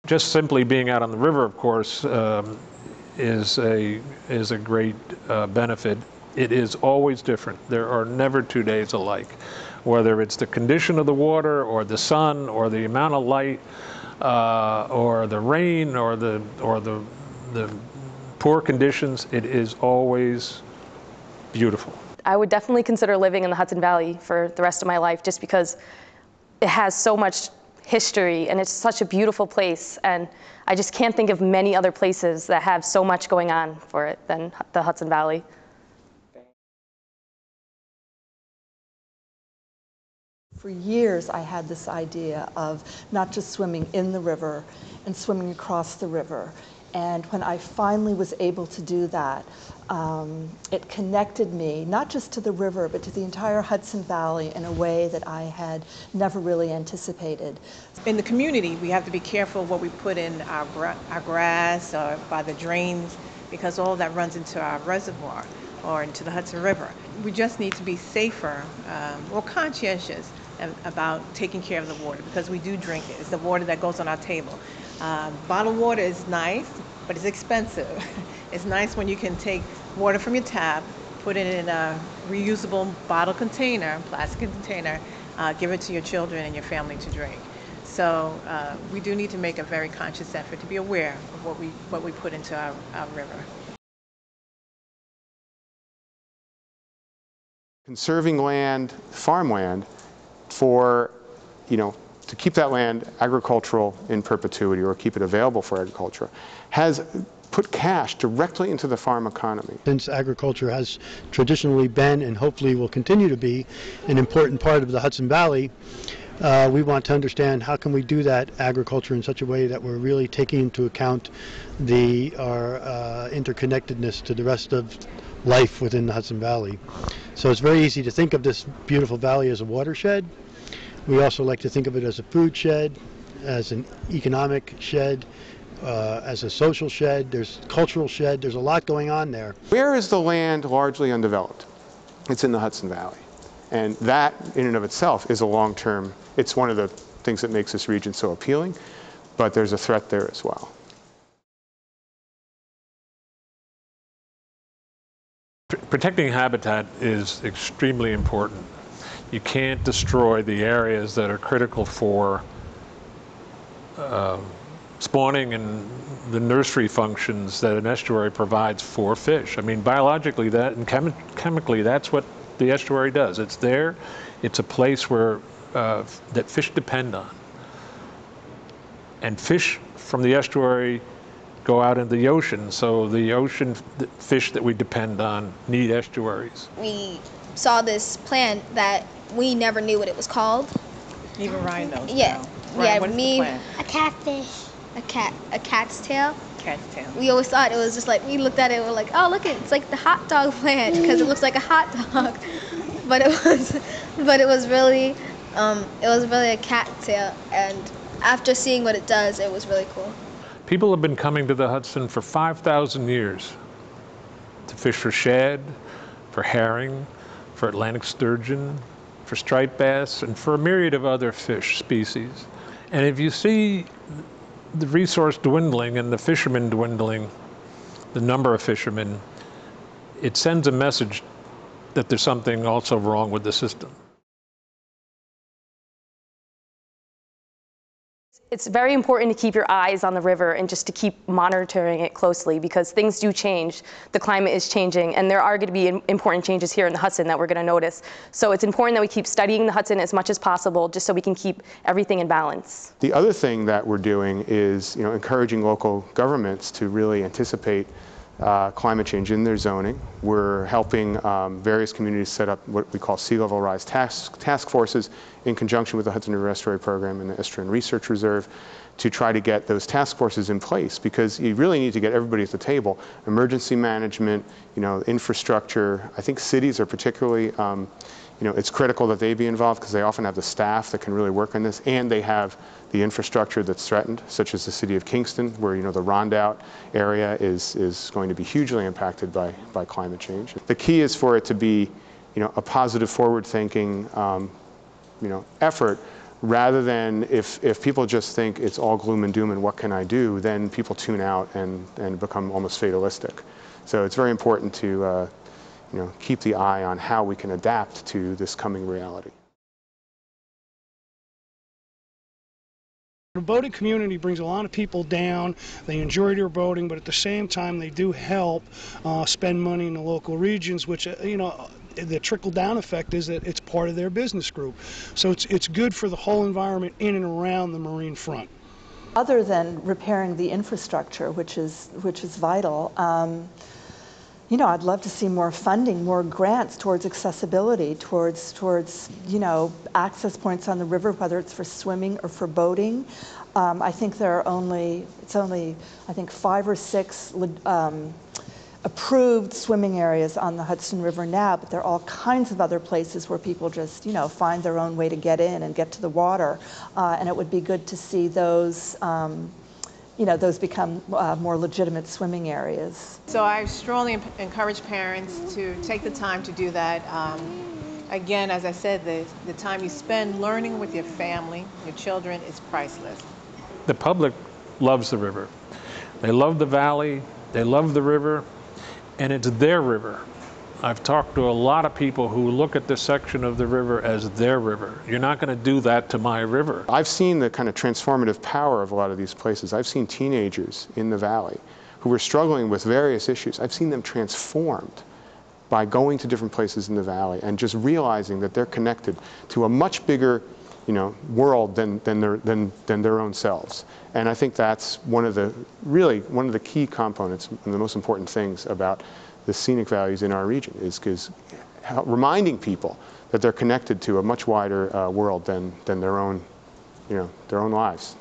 Just simply being out on the river, of course, is a great benefit. It is always different. There are never 2 days alike, whether it's the condition of the water or the sun or the amount of light or the rain or the poor conditions. It is always beautiful. I would definitely consider living in the Hudson Valley for the rest of my life, just because it has so much history and it's such a beautiful place, and I just can't think of many other places that have so much going on for it than the Hudson Valley. For years I had this idea of not just swimming in the river and swimming across the river, and when I finally was able to do that, it connected me not just to the river but to the entire Hudson Valley in a way that I had never really anticipated. In the community, we have to be careful what we put in our grass or by the drains, because all that runs into our reservoir or into the Hudson River. We just need to be safer, or conscientious about taking care of the water, because we do drink it. It's the water that goes on our table. Bottled water is nice, but it's expensive. It's nice when you can take water from your tap, put it in a reusable bottle container, plastic container, give it to your children and your family to drink. So we do need to make a very conscious effort to be aware of what we put into our river. Conserving land, farmland, for, to keep that land agricultural in perpetuity or keep it available for agriculture, has put cash directly into the farm economy. Since agriculture has traditionally been and hopefully will continue to be an important part of the Hudson Valley, we want to understand how can we do that agriculture in such a way that we're really taking into account our interconnectedness to the rest of life within the Hudson Valley. So it's very easy to think of this beautiful valley as a watershed. We also like to think of it as a food shed, as an economic shed, as a social shed, there's cultural shed, there's a lot going on there. Where is the land largely undeveloped? It's in the Hudson Valley. And that in and of itself is a long-term, it's one of the things that makes this region so appealing, but there's a threat there as well. Protecting habitat is extremely important. You can't destroy the areas that are critical for spawning and the nursery functions that an estuary provides for fish. I mean, biologically that and chemically that's what the estuary does. It's there. It's a place where that fish depend on. And fish from the estuary go out into the ocean, so the ocean fish that we depend on need estuaries. We saw this plant that we never knew what it was called. Even Ryan knows. Yeah. Ryan, yeah, what is me. the plant? A catfish. A cat's tail. Cat's tail. We always thought it was just like, we looked at it and we're like, oh look, it's like the hot dog plant because it looks like a hot dog. But it was really a cat tail, and after seeing what it does, it was really cool. People have been coming to the Hudson for 5,000 years to fish for shad, for herring, for Atlantic sturgeon, for striped bass, and for a myriad of other fish species. And if you see the resource dwindling and the fishermen dwindling, the number of fishermen, it sends a message that there's something also wrong with the system. It's very important to keep your eyes on the river and just to keep monitoring it closely, because things do change. The climate is changing, and there are going to be important changes here in the Hudson that we're going to notice. So it's important that we keep studying the Hudson as much as possible, just so we can keep everything in balance. The other thing that we're doing is, encouraging local governments to really anticipate climate change in their zoning. We're helping various communities set up what we call sea level rise task forces in conjunction with the Hudson River Estuary Program and the Estuary Research Reserve to try to get those task forces in place, because you really need to get everybody at the table. Emergency management, infrastructure. I think cities are particularly, it's critical that they be involved because they often have the staff that can really work on this, and they have the infrastructure that's threatened, such as the city of Kingston, where the Rondout area is going to be hugely impacted by climate change. The key is for it to be, a positive, forward-thinking, effort rather than if people just think it's all gloom and doom and what can I do, then people tune out and become almost fatalistic. So it's very important to keep the eye on how we can adapt to this coming reality. The boating community brings a lot of people down. They enjoy their boating, but at the same time they do help spend money in the local regions, which the trickle-down effect is that it's part of their business group. So it's good for the whole environment in and around the marine front. Other than repairing the infrastructure, which is vital, I'd love to see more funding, more grants towards accessibility, towards access points on the river, whether it's for swimming or for boating. I think there are it's only I think 5 or 6 approved swimming areas on the Hudson River now, but there are all kinds of other places where people just find their own way to get in and get to the water, and it would be good to see those those become more legitimate swimming areas. So I strongly encourage parents to take the time to do that. Again, as I said, the time you spend learning with your family, your children, is priceless. The public loves the river. They love the valley, they love the river, and it's their river. I've talked to a lot of people who look at this section of the river as their river. You're not going to do that to my river. I've seen the kind of transformative power of a lot of these places. I've seen teenagers in the valley who were struggling with various issues. I've seen them transformed by going to different places in the valley and just realizing that they're connected to a much bigger world than their own selves. And I think that's one of the key components and the most important things about the scenic values in our region is reminding people that they're connected to a much wider world than their own lives.